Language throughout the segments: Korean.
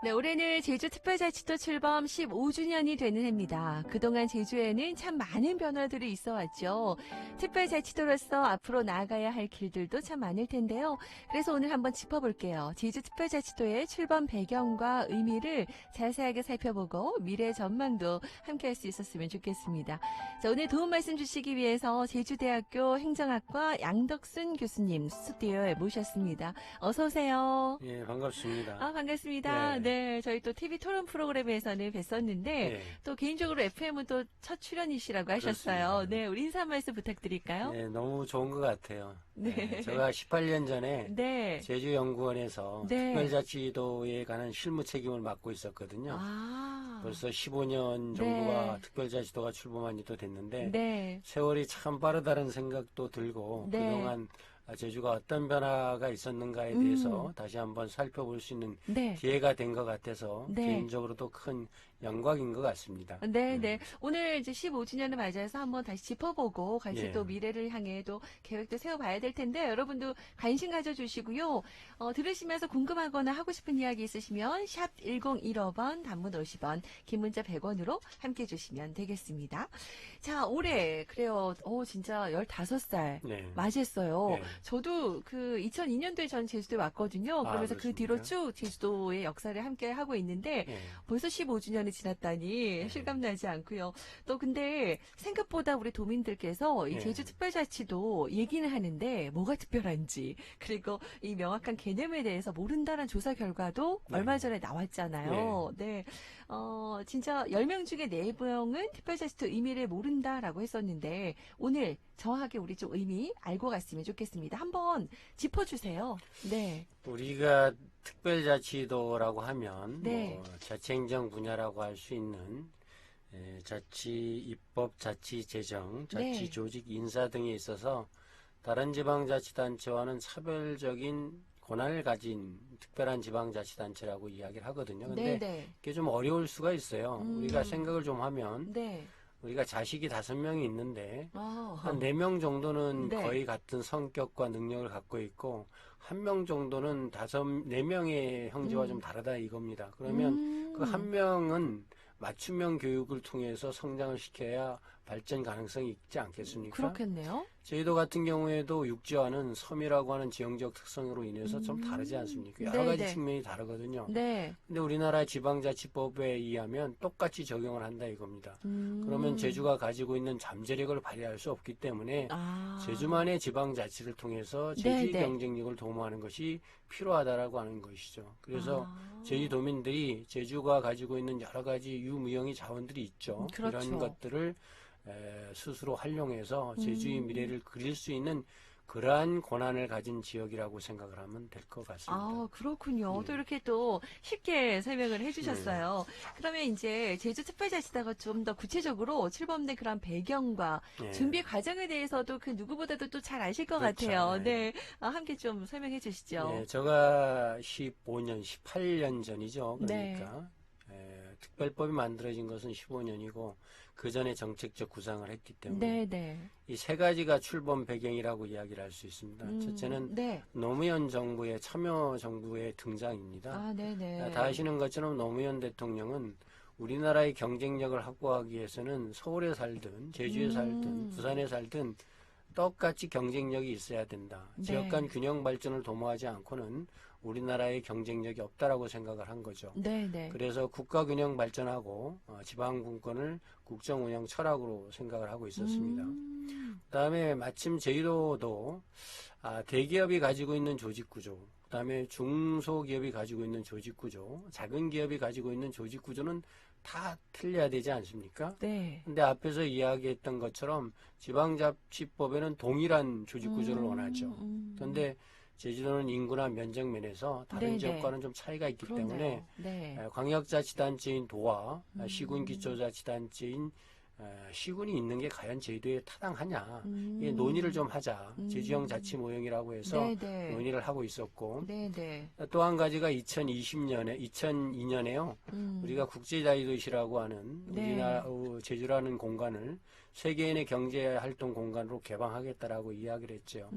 네, 올해는 제주특별자치도 출범 15주년이 되는 해입니다. 그동안 제주에는 참 많은 변화들이 있어 왔죠. 특별자치도로서 앞으로 나아가야 할 길들도 참 많을 텐데요. 그래서 오늘 한번 짚어볼게요. 제주특별자치도의 출범 배경과 의미를 자세하게 살펴보고 미래 전망도 함께 할 수 있었으면 좋겠습니다. 자, 오늘 도움 말씀 주시기 위해서 제주대학교 행정학과 양덕순 교수님 스튜디오에 모셨습니다. 어서 오세요. 예, 반갑습니다. 반갑습니다. 네, 저희 또 TV 토론 프로그램에서는 뵀었는데 예. 또 개인적으로 FM은 또 첫 출연이시라고 하셨어요. 그렇습니다. 네, 우리 인사 한 말씀 부탁드릴까요? 네, 너무 좋은 것 같아요. 네. 제가 18년 전에 네. 제주연구원에서 네. 특별자치도에 관한 실무 책임을 맡고 있었거든요. 벌써 15년 정도가 네. 특별자치도가 출범한 지도 됐는데 네. 세월이 참 빠르다는 생각도 들고 네. 그동안 제주가 어떤 변화가 있었는가에 대해서 다시 한번 살펴볼 수 있는 네. 기회가 된 것 같아서 네. 개인적으로도 큰 영광인 것 같습니다. 네, 네. 오늘 이제 15주년을 맞이해서 한번 다시 짚어보고 같이 예. 또 미래를 향해 또 계획도 세워봐야 될 텐데 여러분도 관심 가져주시고요. 들으시면서 궁금하거나 하고 싶은 이야기 있으시면 샵 1015번 단문 50원 긴 문자 100원으로 함께 해주시면 되겠습니다. 자, 올해 그래요. 진짜 15살 네. 맞이했어요. 네. 저도 그 2002년도에 전 제주도에 왔거든요. 그러면서 그 그렇습니까? 뒤로 쭉 제주도의 역사를 함께 하고 있는데 예. 벌써 15주년이 지났다니 실감나지 않고요. 또 근데 생각보다 우리 도민들께서 이 예. 제주특별자치도 얘기는 하는데 뭐가 특별한지 그리고 이 명확한 개념에 대해서 모른다는 조사 결과도 네. 얼마 전에 나왔잖아요. 네. 진짜 10명 중에 4명은 특별자치도 의미를 모른다라고 했었는데 오늘 정확하게 우리 좀 의미 알고 갔으면 좋겠습니다. 한번 짚어주세요. 네. 우리가 특별자치도라고 하면 네. 자치행정 분야라고 할 수 있는 자치 입법, 자치 재정, 자치 네. 조직 인사 등에 있어서 다른 지방자치단체와는 차별적인 권한을 가진 특별한 지방자치단체라고 이야기를 하거든요. 근데 네. 그게 좀 어려울 수가 있어요. 우리가 생각을 좀 하면 네. 우리가 자식이 5명이 있는데 아, 한 4명 정도는 네. 거의 같은 성격과 능력을 갖고 있고 1명 정도는 4명의 형제와 좀 다르다 이겁니다. 그러면 그 1명은 맞춤형 교육을 통해서 성장을 시켜야 발전 가능성이 있지 않겠습니까? 그렇겠네요. 제주도 같은 경우에도 육지와는 섬이라고 하는 지형적 특성으로 인해서 좀 다르지 않습니까? 여러 가지 네네. 측면이 다르거든요. 네. 근데 우리나라 지방자치법에 의하면 똑같이 적용을 한다 이겁니다. 그러면 제주가 가지고 있는 잠재력을 발휘할 수 없기 때문에 제주만의 지방자치를 통해서 제주의 네네. 경쟁력을 도모하는 것이 필요하다라고 하는 것이죠. 그래서 제주도민들이 제주가 가지고 있는 여러 가지 유무형의 자원들이 있죠. 그렇죠. 이런 것들을 스스로 활용해서 제주의 미래를 그릴 수 있는 그러한 권한을 가진 지역이라고 생각을 하면 될 것 같습니다. 그렇군요. 또 이렇게 또 쉽게 설명을 해주셨어요. 그러면 이제 제주특별자치도가 좀 더 구체적으로 출범된 그런 배경과 네. 준비 과정에 대해서도 그 누구보다도 또 잘 아실 것 그렇죠. 같아요. 네. 네. 함께 좀 설명해 주시죠. 네, 제가 15년, 18년 전이죠. 네. 그러니까 특별법이 만들어진 것은 15년이고 그 전에 정책적 구상을 했기 때문에 네. 이 세 가지가 출범 배경이라고 이야기를 할 수 있습니다. 첫째는 네. 노무현 정부의 참여 정부의 등장입니다. 네네. 다 아시는 것처럼 노무현 대통령은 우리나라의 경쟁력을 확보하기 위해서는 서울에 살든 제주에 살든 부산에 살든 똑같이 경쟁력이 있어야 된다. 네. 지역 간 균형 발전을 도모하지 않고는 우리나라의 경쟁력이 없다라고 생각을 한 거죠. 네네. 그래서 국가 균형 발전하고 지방 분권을 국정 운영 철학으로 생각을 하고 있었습니다. 그다음에 마침 제주도도 대기업이 가지고 있는 조직 구조, 그다음에 중소기업이 가지고 있는 조직 구조, 작은 기업이 가지고 있는 조직 구조는 다 틀려야 되지 않습니까? 네. 근데 앞에서 이야기했던 것처럼 지방자치법에는 동일한 조직 구조를 원하죠. 그런데 제주도는 인구나 면적 면에서 다른 네네. 지역과는 좀 차이가 있기 그러네요. 때문에 네. 광역자치단체인 도와 시군기초자치단체인 시군이 있는 게 과연 제주도에 타당하냐 이 논의를 좀 하자. 제주형 자치 모형이라고 해서 네네. 논의를 하고 있었고 네네. 또 한 가지가 2002년에요. 우리가 국제자유도시라고 하는 네. 우리나라 제주라는 공간을 세계인의 경제활동 공간으로 개방하겠다라고 이야기를 했죠.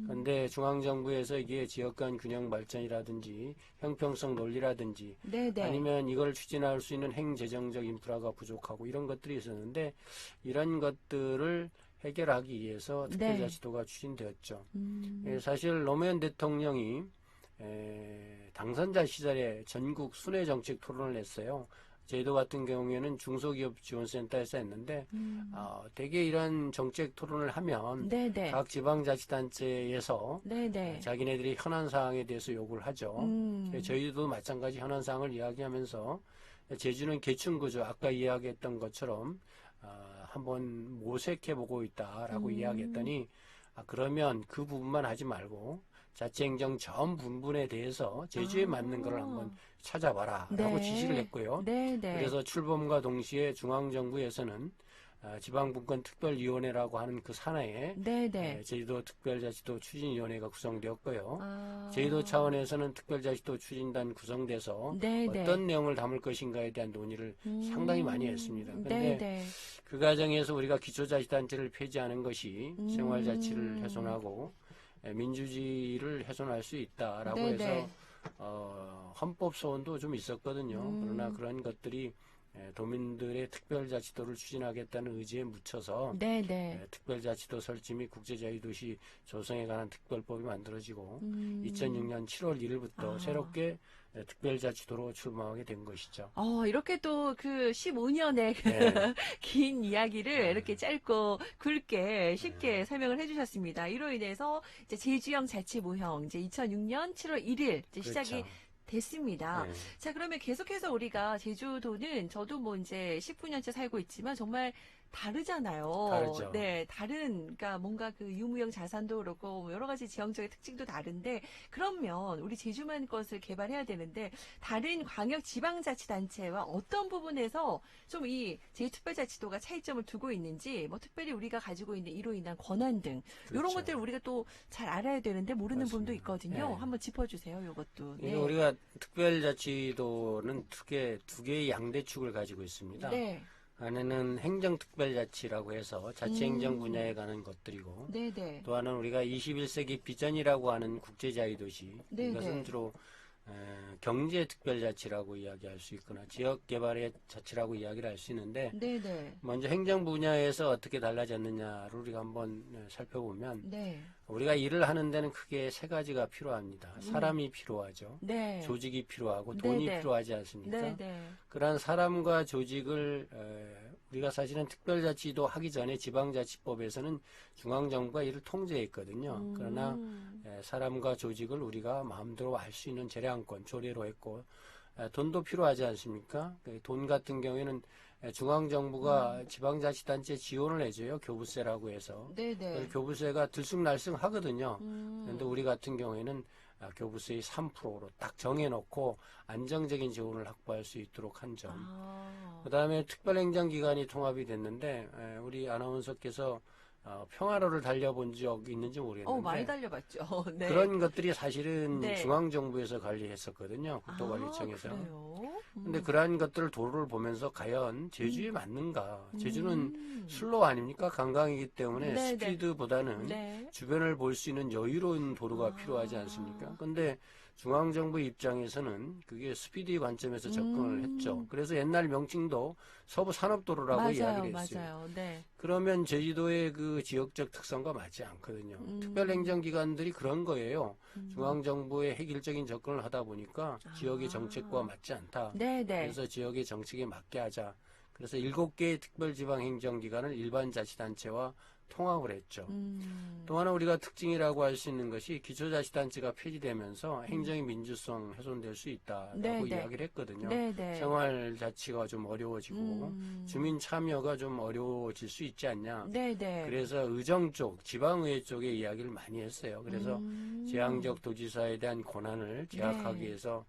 그런데 중앙정부에서 이게 지역 간 균형 발전이라든지 형평성 논리라든지 네네. 아니면 이걸 추진할 수 있는 행재정적 인프라가 부족하고 이런 것들이 있었는데 이런 것들을 해결하기 위해서 특별자치도가 추진되었죠. 사실 노무현 대통령이 당선자 시절에 전국 순회 정책 토론을 했어요. 제주도 같은 경우에는 중소기업 지원센터에서 했는데 대개 이런 정책 토론을 하면 네네. 각 지방자치단체에서 네네. 자기네들이 현안 사항에 대해서 요구를 하죠. 저희도 마찬가지 현안 사항을 이야기하면서 제주는 계층구조 아까 이야기했던 것처럼 한번 모색해보고 있다라고 이야기했더니 그러면 그 부분만 하지 말고 자치행정 전 부분에 대해서 제주에 맞는 걸 한번 찾아봐라 라고 지시를 했고요. 네네. 그래서 출범과 동시에 중앙정부에서는 지방분권특별위원회라고 하는 그 산하에 네네. 제주도 특별자치도 추진위원회가 구성되었고요. 제주도 차원에서는 특별자치도 추진단 구성돼서 네네. 어떤 내용을 담을 것인가에 대한 논의를 상당히 많이 했습니다. 그런데 네네. 그 과정에서 우리가 기초자치단체를 폐지하는 것이 생활자치를 훼손하고 민주주의를 훼손할 수 있다라고 네네. 해서 헌법 소원도 좀 있었거든요. 그러나 그런 것들이 도민들의 특별자치도를 추진하겠다는 의지에 묻혀서 네네. 특별자치도 설치 및 국제자유도시 조성에 관한 특별법이 만들어지고 2006년 7월 1일부터 새롭게 특별자치도로 출범하게 된 것이죠. 이렇게 또 그 15년의 네. 긴 이야기를 이렇게 짧고 굵게 쉽게 설명을 해주셨습니다. 이로 인해서 이제 제주형 자치모형 이제 2006년 7월 1일 이제 시작이 그렇죠. 됐습니다. 네. 자, 그러면 계속해서 우리가 제주도는 저도 뭐 이제 19년째 살고 있지만 정말 다르잖아요. 다르죠. 네, 그러니까 뭔가 그 유무형 자산도 그렇고 뭐 여러 가지 지형적인 특징도 다른데 그러면 우리 제주만 것을 개발해야 되는데 다른 광역 지방자치단체와 어떤 부분에서 좀 이 제주특별자치도가 차이점을 두고 있는지 뭐 특별히 우리가 가지고 있는 이로 인한 권한 등 이런 그렇죠. 것들 우리가 또 잘 알아야 되는데 모르는 부분도 맞습니다. 있거든요. 네. 한번 짚어주세요. 이것도. 이게 우리가 특별자치도는 크게 두 개의 양대축을 가지고 있습니다. 네. 하나는 행정특별자치라고 해서 자치행정 분야에 관한 것들이고 네네. 또 하나는 우리가 21세기 비전이라고 하는 국제자유도시 네네. 이것은 주로 경제특별자치라고 이야기할 수 있거나 지역개발의 자치라고 이야기를 할 수 있는데 네네. 먼저 행정 분야에서 어떻게 달라졌느냐를 우리가 한번 살펴보면 네. 우리가 일을 하는 데는 크게 세 가지가 필요합니다. 사람이 필요하죠. 네. 조직이 필요하고 돈이 네네. 필요하지 않습니까? 네네. 그러한 사람과 조직을 우리가 사실은 특별자치도 하기 전에 지방자치법에서는 중앙정부가 이를 통제했거든요. 그러나 사람과 조직을 우리가 마음대로 할 수 있는 재량권, 조례로 했고 돈도 필요하지 않습니까? 돈 같은 경우에는 중앙정부가 지방자치단체 지원을 해줘요. 교부세라고 해서. 네네. 교부세가 들쑥날쑥 하거든요. 그런데 우리 같은 경우에는 교부세의 3%로 딱 정해놓고 안정적인 지원을 확보할 수 있도록 한 점. 그 다음에 특별행정기관이 통합이 됐는데 우리 아나운서께서 평화로를 달려본 적 있는지 모르겠는데 많이 달려봤죠. 네. 그런 것들이 사실은 네. 중앙정부에서 관리했었거든요. 국토관리청에서. 그래요? 근데 그러한 것들을 도로를 보면서 과연 제주에 맞는가? 제주는 술로 아닙니까? 관광이기 때문에 네네. 스피드보다는 네. 주변을 볼 수 있는 여유로운 도로가 필요하지 않습니까? 근데 중앙정부 입장에서는 그게 스피드의 관점에서 접근을 했죠. 그래서 옛날 명칭도 서부산업도로라고 이야기를 했어요. 맞아요. 네. 그러면 제주도의 그 지역적 특성과 맞지 않거든요. 특별행정기관들이 그런 거예요. 중앙정부의 획일적인 접근을 하다 보니까 지역의 정책과 맞지 않다. 네네. 그래서 지역의 정책에 맞게 하자. 그래서 7개의 특별지방행정기관을 일반자치단체와 통합을 했죠. 또 하나 우리가 특징이라고 할 수 있는 것이 기초자치단체가 폐지되면서 행정의 민주성 훼손될 수 있다라고 네네. 이야기를 했거든요. 네네. 생활자치가 좀 어려워지고 주민 참여가 좀 어려워질 수 있지 않냐. 네네. 그래서 의정 쪽, 지방의회 쪽의 이야기를 많이 했어요. 그래서 제왕적 도지사에 대한 권한을 제약하기 네. 위해서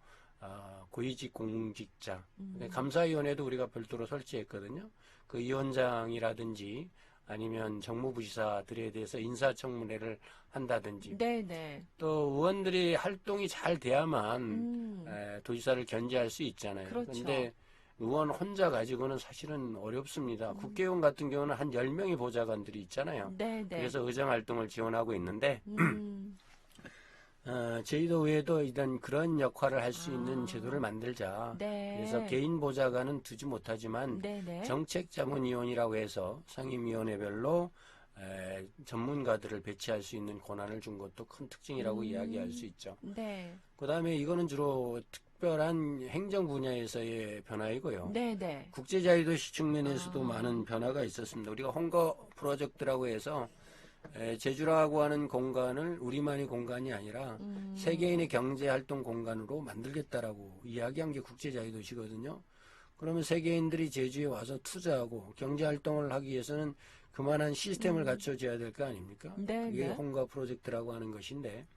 고위직 공직자, 감사위원회도 우리가 별도로 설치했거든요. 그 위원장이라든지 아니면 정무부지사들에 대해서 인사청문회를 한다든지 네네. 또 의원들이 활동이 잘 돼야만 도지사를 견제할 수 있잖아요. 그렇죠. 그런데 의원 혼자 가지고는 사실은 어렵습니다. 국회의원 같은 경우는 한 10명의 보좌관들이 있잖아요. 네, 네. 그래서 의정 활동을 지원하고 있는데 음. 제주도에도 이런 그런 역할을 할 수 있는 아. 제도를 만들자. 네. 그래서 개인 보좌관은 두지 못하지만 네, 네. 정책자문위원이라고 해서 상임위원회별로 전문가들을 배치할 수 있는 권한을 준 것도 큰 특징이라고 이야기할 수 있죠. 네. 그 다음에 이거는 주로 특별한 행정 분야에서의 변화이고요. 네, 네. 국제자유도시 측면에서도 아. 많은 변화가 있었습니다. 우리가 홍거 프로젝트라고 해서 제주라고 하는 공간을 우리만의 공간이 아니라 세계인의 경제활동 공간으로 만들겠다라고 이야기한 게 국제자유도시거든요. 그러면 세계인들이 제주에 와서 투자하고 경제활동을 하기 위해서는 그만한 시스템을 갖춰줘야 될 거 아닙니까? 네, 그게 네. 홍가 프로젝트라고 하는 것인데,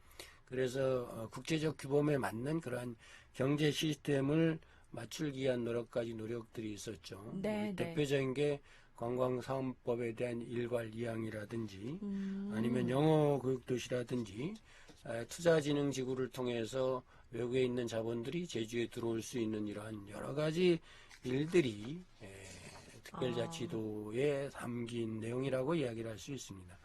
그래서 국제적 규범에 맞는 그러한 경제 시스템을 맞추기 위한 노력들이 있었죠. 네, 네. 대표적인 게 관광사업법에 대한 일괄 이항이라든지 음. 아니면 영어 교육도시라든지 투자진흥지구를 통해서 외국에 있는 자본들이 제주에 들어올 수 있는 이러한 여러 가지 일들이 특별자치도에 담긴 내용이라고 이야기를 할 수 있습니다.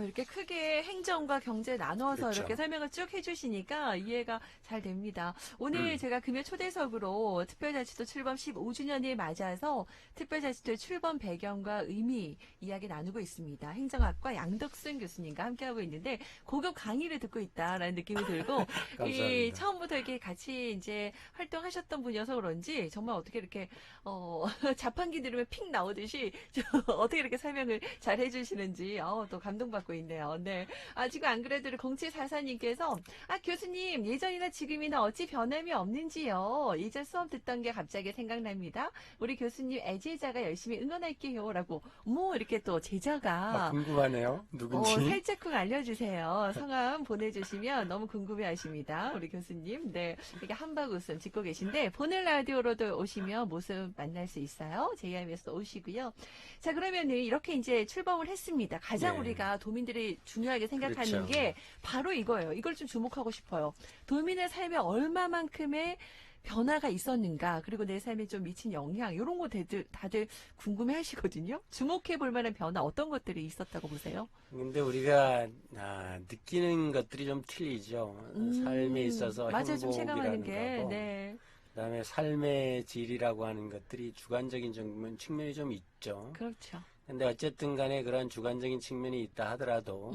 이렇게 크게 행정과 경제 나눠서 그렇죠. 이렇게 설명을 쭉 해주시니까 이해가 잘 됩니다. 오늘 제가 금요 초대석으로 특별자치도 출범 15주년을 맞아서 특별자치도의 출범 배경과 의미 이야기 나누고 있습니다. 행정학과 양덕순 교수님과 함께하고 있는데 고급 강의를 듣고 있다라는 느낌이 들고 감사합니다. 처음부터 이렇게 같이 이제 활동하셨던 분이어서 그런지 정말 어떻게 이렇게 자판기 들으면 픽 나오듯이 어떻게 이렇게 설명을 잘 해주시는지 또 감동받고 있네요. 네. 지금 안 그래도 0744님께서 교수님 예전이나 지금이나 어찌 변함이 없는지요. 예전 수업 듣던 게 갑자기 생각납니다. 우리 교수님 애제자가 열심히 응원할게요. 라고 이렇게 또 제자가 궁금하네요. 누군지. 살짝쿵 알려주세요. 성함 보내주시면 너무 궁금해하십니다. 우리 교수님. 네, 이렇게 한박 웃음 짓고 계신데 보는 라디오로도 오시면 모습 만날 수 있어요. JIB에서 오시고요. 자, 그러면은 이렇게 이제 출범을 했습니다. 가장 네. 우리가 도민들이 중요하게 생각하는 그렇죠. 게 바로 이거예요. 이걸 좀 주목하고 싶어요. 도민의 삶에 얼마만큼의 변화가 있었는가, 그리고 내 삶에 좀 미친 영향, 이런 거 다들 궁금해 하시거든요. 주목해 볼 만한 변화, 어떤 것들이 있었다고 보세요? 근데 우리가 느끼는 것들이 좀 틀리죠. 삶에 있어서 맞아요. 좀 체감하는 행복이라는 게, 거고 네. 그다음에 삶의 질이라고 하는 것들이 주관적인 측면이 좀 있죠. 그렇죠. 근데 어쨌든 간에 그런 주관적인 측면이 있다 하더라도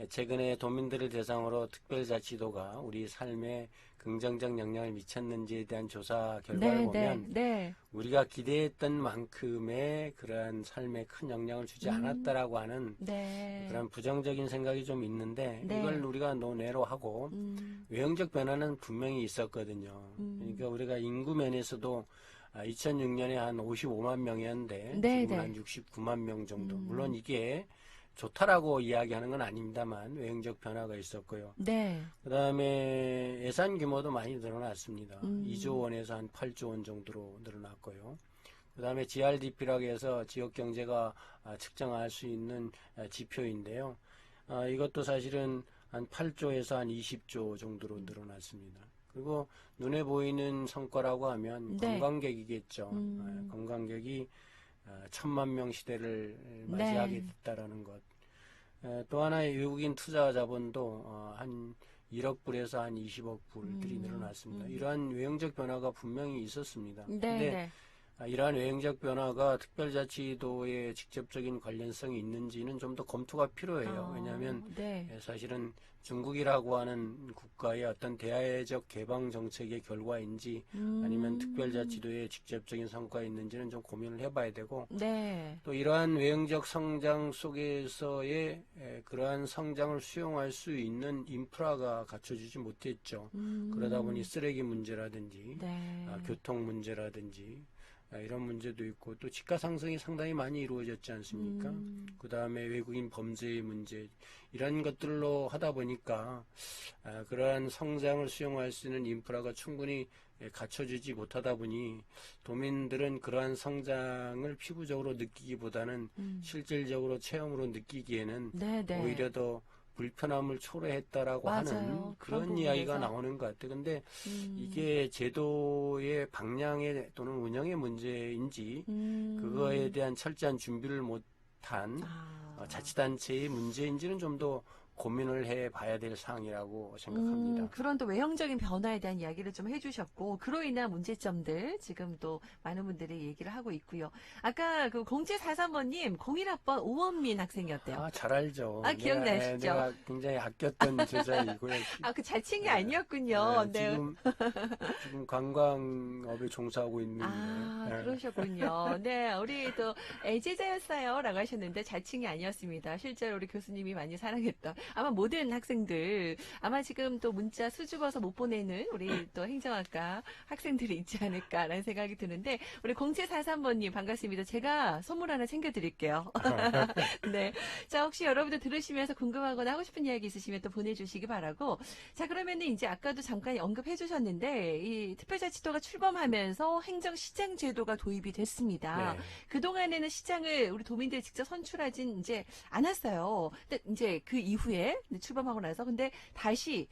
최근에 도민들을 대상으로 특별자치도가 우리 삶에 긍정적 영향을 미쳤는지에 대한 조사 결과를 네, 보면 네. 우리가 기대했던 만큼의 그러한 삶에 큰 영향을 주지 않았다라고 하는 네. 그런 부정적인 생각이 좀 있는데 네. 이걸 우리가 논외로 하고 외형적 변화는 분명히 있었거든요. 그러니까 우리가 인구 면에서도 2006년에 한 55만 명이었는데 네, 지금은 네. 한 69만 명 정도. 물론 이게 좋다라고 이야기하는 건 아닙니다만 외형적 변화가 있었고요. 네. 그다음에 예산 규모도 많이 늘어났습니다. 2조 원에서 한 8조 원 정도로 늘어났고요. 그다음에 GRDP라고 해서 지역 경제가 측정할 수 있는 지표인데요. 이것도 사실은 한 8조에서 한 20조 정도로 늘어났습니다. 그리고 눈에 보이는 성과라고 하면 네. 관광객이겠죠. 관광객이 1,000만 명 시대를 맞이하게 됐다라는 것. 또 하나의 외국인 투자 자본도 한 1억 불에서 한 20억 불들이 늘어났습니다. 이러한 외형적 변화가 분명히 있었습니다. 네, 근데 네. 이러한 외형적 변화가 특별자치도에 직접적인 관련성이 있는지는 좀 더 검토가 필요해요. 왜냐하면 네. 사실은 중국이라고 하는 국가의 어떤 대외적 개방 정책의 결과인지 아니면 특별자치도에 직접적인 성과가 있는지는 좀 고민을 해봐야 되고 네. 또 이러한 외형적 성장 속에서의 그러한 성장을 수용할 수 있는 인프라가 갖춰지지 못했죠. 그러다 보니 쓰레기 문제라든지 네. 교통 문제라든지 이런 문제도 있고 또 집가 상승이 상당히 많이 이루어졌지 않습니까? 그 다음에 외국인 범죄의 문제 이런 것들로 하다 보니까 그러한 성장을 수용할 수 있는 인프라가 충분히 갖춰지지 못하다 보니 도민들은 그러한 성장을 피부적으로 느끼기보다는 실질적으로 체험으로 느끼기에는 네, 네. 오히려 더 불편함을 초래했다라고 맞아요. 하는 그런 그런 이야기가 부분에서. 나오는 것 같아요. 근데 이게 제도의 방향에 또는 운영의 문제인지 그거에 대한 철저한 준비를 못한 자치단체의 문제인지는 좀 더 고민을 해봐야 될 사항이라고 생각합니다. 그런 또 외형적인 변화에 대한 이야기를 좀 해주셨고, 그로 인한 문제점들 지금 또 많은 분들이 얘기를 하고 있고요. 아까 그 0743번님 01학번 오원민 학생이었대요. 아, 잘 알죠. 기억나시죠? 내가 굉장히 아꼈던 제자이고요. 그 자칭이 네, 아니었군요. 네. 지금 관광업에 종사하고 있는데. 그러셨군요. 네, 우리 또 애제자였어요. 라고 하셨는데 자칭이 아니었습니다. 실제로 우리 교수님이 많이 사랑했던 아마 모든 학생들 아마 지금 또 문자 수줍어서 못 보내는 우리 또 행정학과 학생들이 있지 않을까라는 생각이 드는데 우리 0743번님 반갑습니다. 제가 선물 하나 챙겨드릴게요. 네. 자, 혹시 여러분들 들으시면서 궁금하거나 하고 싶은 이야기 있으시면 또 보내주시기 바라고. 자, 그러면은 이제 아까도 잠깐 언급해 주셨는데, 이 특별자치도가 출범하면서 행정시장 제도가 도입이 됐습니다. 네. 그동안에는 시장을 우리 도민들이 직접 선출하진 이제 않았어요. 근데 이제 그 이후에 출범하고 나서 근데 다시,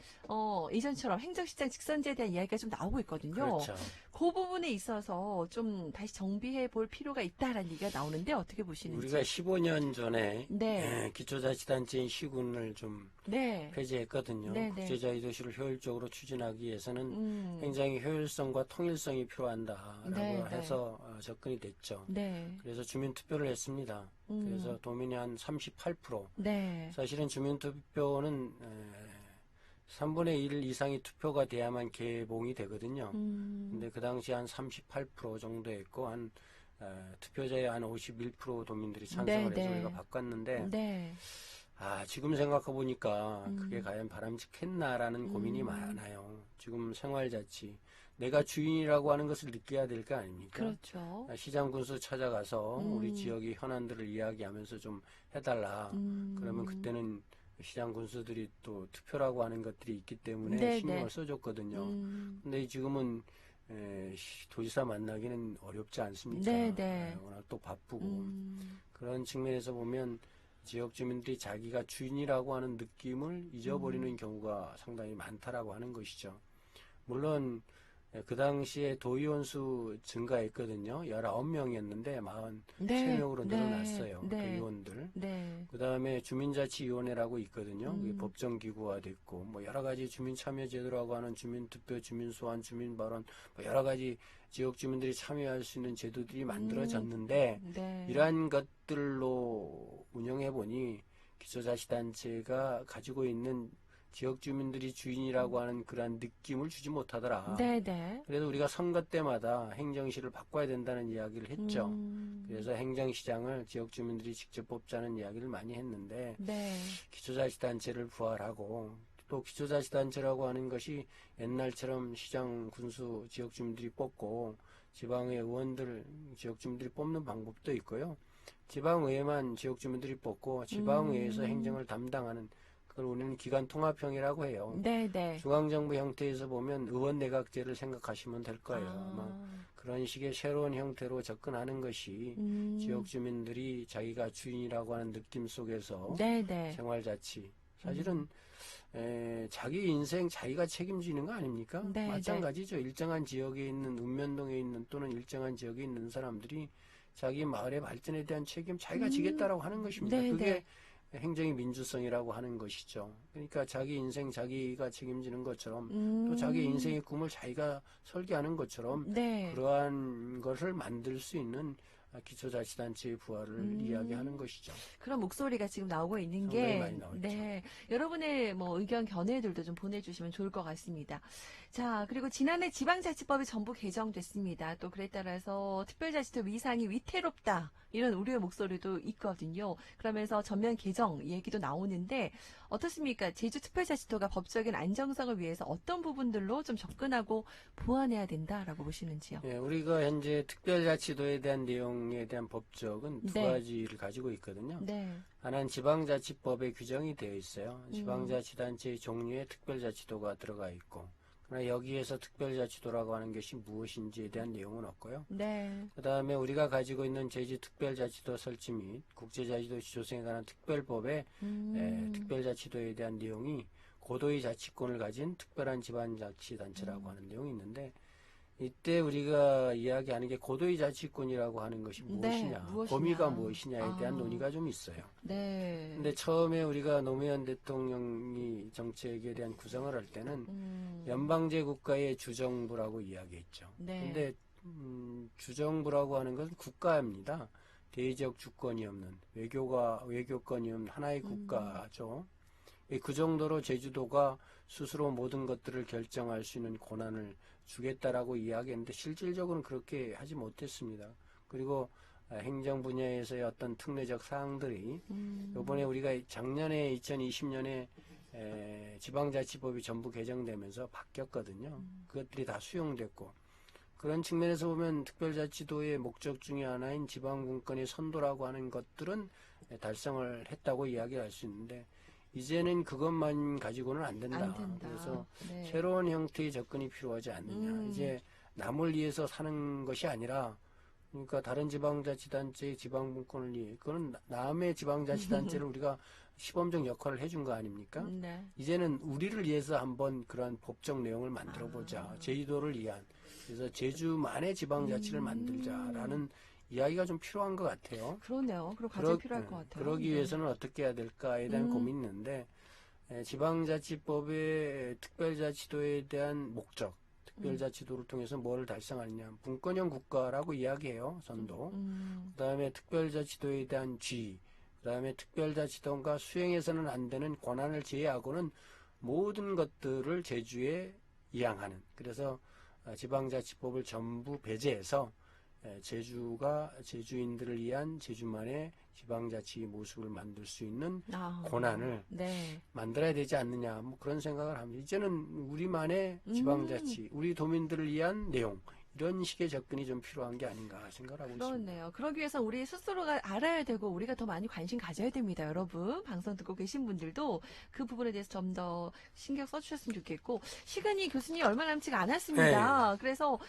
예전처럼 행정시장 직선제에 대한 이야기가 좀 나오고 있거든요. 그렇죠. 그 부분에 있어서 좀 다시 정비해 볼 필요가 있다라는 얘기가 나오는데 어떻게 보시는지. 우리가 15년 전에 네. 기초자치단체인 시군을 좀 네. 폐지했거든요. 네, 네. 국제자유도시를 효율적으로 추진하기 위해서는 굉장히 굉장히 효율성과 통일성이 필요한다라고 네, 해서 접근이 됐죠. 네. 그래서 주민투표를 했습니다. 그래서 도민이 한 38%. 네. 사실은 주민투표는 3분의 1 이상이 투표가 돼야만 개봉이 되거든요. 근데 그 당시 한 38% 정도 했고 한 투표자의 한 51% 도민들이 찬성을 네, 해서 네. 우리가 바꿨는데 네. 지금 생각해 보니까 그게 과연 바람직했나라는 고민이 많아요. 지금 생활자치 내가 주인이라고 하는 것을 느껴야 될 거 아닙니까? 그렇죠. 시장 군수 찾아가서 우리 지역의 현안들을 이야기하면서 좀 해달라. 그러면 그때는 시장 군수들이 또 투표라고 하는 것들이 있기 때문에 네, 신경을 네. 써줬거든요. 근데 지금은 도지사 만나기는 어렵지 않습니까? 네, 네. 워낙 또 바쁘고 그런 측면에서 보면 지역 주민들이 자기가 주인이라고 하는 느낌을 잊어버리는 경우가 상당히 많다라고 하는 것이죠. 물론 그 당시에 도의원 수 증가했거든요. 19명이었는데 43명으로 네. 늘어났어요. 네. 도의원들. 네. 그 다음에 주민자치위원회라고 있거든요. 그게 법정기구화 됐고, 뭐 여러 가지 주민참여제도라고 하는 주민투표, 주민소환, 주민발언, 뭐 여러 가지 지역 주민들이 참여할 수 있는 제도들이 만들어졌는데, 네. 이러한 것들로 운영해보니 기초자치단체가 가지고 있는 지역 주민들이 주인이라고 하는 그러한 느낌을 주지 못하더라. 네, 네. 그래서 우리가 선거 때마다 행정시를 바꿔야 된다는 이야기를 했죠. 그래서 행정시장을 지역 주민들이 직접 뽑자는 이야기를 많이 했는데 네. 기초자치단체를 부활하고 또 기초자치단체라고 하는 것이 옛날처럼 시장, 군수, 지역 주민들이 뽑고 지방의 의원들, 지역 주민들이 뽑는 방법도 있고요. 지방의회만 지역 주민들이 뽑고 지방의회에서 행정을 담당하는 그걸 우리는 기관통합형이라고 해요. 네, 네. 중앙정부 형태에서 보면 의원내각제를 생각하시면 될 거예요. 아마 그런 식의 새로운 형태로 접근하는 것이 지역 주민들이 자기가 주인이라고 하는 느낌 속에서 네, 네. 생활자치. 사실은 자기 인생 자기가 책임지는 거 아닙니까? 네, 마찬가지죠. 일정한 지역에 있는 읍면동에 있는 또는 일정한 지역에 있는 사람들이 자기 마을의 발전에 대한 책임 자기가 지겠다라고 하는 것입니다. 네, 그게 네. 행정의 민주성이라고 하는 것이죠. 그러니까 자기 인생 자기가 책임지는 것처럼 또 자기 인생의 꿈을 자기가 설계하는 것처럼 네. 그러한 것을 만들 수 있는 기초자치단체의 부활을 이야기하는 것이죠. 그런 목소리가 지금 나오고 있는 상당히 게, 많이 나오죠. 네. 여러분의 뭐 의견 견해들도 좀 보내주시면 좋을 것 같습니다. 자, 그리고 지난해 지방자치법이 전부 개정됐습니다. 또 그에 따라서 특별자치도 위상이 위태롭다. 이런 우려의 목소리도 있거든요. 그러면서 전면 개정 얘기도 나오는데, 어떻습니까? 제주특별자치도가 법적인 안정성을 위해서 어떤 부분들로 좀 접근하고 보완해야 된다라고 보시는지요? 예, 우리가 현재 특별자치도에 대한 내용에 대한 법적은 두 네. 가지를 가지고 있거든요. 네. 하나는 지방자치법에 규정이 되어 있어요. 지방자치단체의 종류에 특별자치도가 들어가 있고 그러나 여기에서 특별자치도라고 하는 것이 무엇인지에 대한 내용은 없고요. 네. 그 다음에 우리가 가지고 있는 제주특별자치도 설치 및 국제자치도시 조성에 관한 특별법의 특별자치도에 대한 내용이 고도의 자치권을 가진 특별한 지방자치단체라고 하는 내용이 있는데, 이때 우리가 이야기하는 게 고도의 자치권이라고 하는 것이 무엇이냐, 무엇이냐. 범위가 무엇이냐에 대한 논의가 좀 있어요. 네. 근데 처음에 우리가 노무현 대통령이 정책에 대한 구성을 할 때는 연방제 국가의 주정부라고 이야기했죠. 네. 근데 주정부라고 하는 것은 국가입니다. 대의적 주권이 없는 외교권이 없는 하나의 국가죠. 그 정도로 제주도가 스스로 모든 것들을 결정할 수 있는 권한을 주겠다라고 이야기했는데 실질적으로는 그렇게 하지 못했습니다. 그리고 행정 분야에서의 어떤 특례적 사항들이 이번에 우리가 작년에 2020년에 지방자치법이 전부 개정되면서 바뀌었거든요. 그것들이 다 수용됐고, 그런 측면에서 보면 특별자치도의 목적 중에 하나인 지방분권의 선도라고 하는 것들은 달성을 했다고 이야기할 수 있는데, 이제는 그것만 가지고는 안 된다. 그래서 네. 새로운 형태의 접근이 필요하지 않느냐. 이제 남을 위해서 사는 것이 아니라, 그러니까 다른 지방자치단체의 지방분권을 위해, 그거는 남의 지방자치단체를 우리가 시범적 역할을 해준 거 아닙니까? 네. 이제는 우리를 위해서 한번 그러한 법적 내용을 만들어보자. 제주도를 위한. 그래서 제주만의 지방자치를 만들자라는 이야기가 좀 필요한 것 같아요. 그러네요. 그리고 가장 필요할 것 같아요. 그러기 위해서는 어떻게 해야 될까에 대한 고민이 있는데, 지방자치법의 특별자치도에 대한 목적, 특별자치도를 통해서 뭐를 달성하느냐, 분권형 국가라고 이야기해요, 선도. 그 다음에 특별자치도에 대한 쥐, 그 다음에 특별자치도가 수행해서는 안 되는 권한을 제외하고는 모든 것들을 제주에 이양하는, 그래서 지방자치법을 전부 배제해서 제주가 제주인들을 위한 제주만의 지방자치 모습을 만들 수 있는 권한을 네. 만들어야 되지 않느냐, 뭐 그런 생각을 합니다. 이제는 우리만의 지방자치, 우리 도민들을 위한 내용, 이런 식의 접근이 좀 필요한 게 아닌가 생각하고 있습니다. 그렇네요. 그러기 위해서 우리 스스로가 알아야 되고 우리가 더 많이 관심 가져야 됩니다. 여러분, 방송 듣고 계신 분들도 그 부분에 대해서 좀 더 신경 써주셨으면 좋겠고, 시간이 교수님 얼마 남지가 않았습니다. 그래서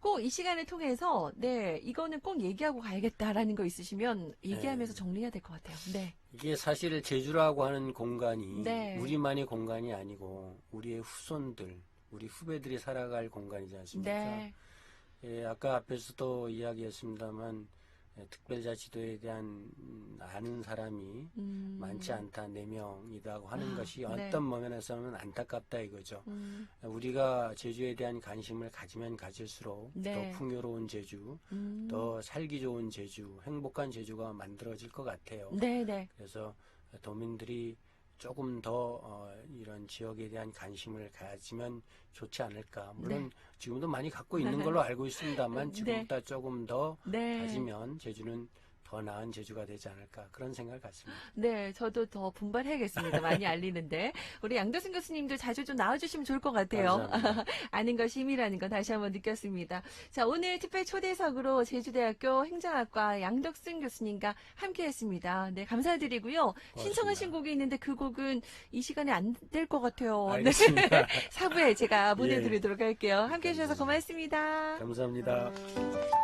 꼭 이 시간을 통해서 이거는 꼭 얘기하고 가야겠다라는 거 있으시면 얘기하면서 정리해야 될 것 같아요. 네. 이게 사실 제주라고 하는 공간이 네. 우리만의 공간이 아니고 우리의 후손들, 우리 후배들이 살아갈 공간이지 않습니까? 네. 아까 앞에서도 이야기했습니다만, 특별자치도에 대한 아는 사람이 많지 않다, 4명이라고 하는 것이 어떤 면에서는 안타깝다 이거죠. 우리가 제주에 대한 관심을 가지면 가질수록 더 풍요로운 제주, 더 살기 좋은 제주, 행복한 제주가 만들어질 것 같아요. 네. 그래서 도민들이 조금 더 이런 지역에 대한 관심을 가지면 좋지 않을까. 물론 지금도 많이 갖고 있는 걸로 알고 있습니다만 지금보다 조금 더 가지면 제주는 더 나은 제주가 되지 않을까, 그런 생각을 갖습니다. 네, 저도 더 분발해야겠습니다. 많이 알리는데. 우리 양도승 교수님도 자주 좀 나와주시면 좋을 것 같아요. 아는 것이 힘이라는 거 다시 한번 느꼈습니다. 자, 오늘 특별 초대석으로 제주대학교 행정학과 양덕승 교수님과 함께했습니다. 네, 감사드리고요. 고맙습니다. 신청하신 곡이 있는데 그 곡은 이 시간에 안 될 것 같아요. 알겠습니다. 네. 4부에 제가 보내드리도록 할게요. 함께해 주셔서 고맙습니다. 감사합니다.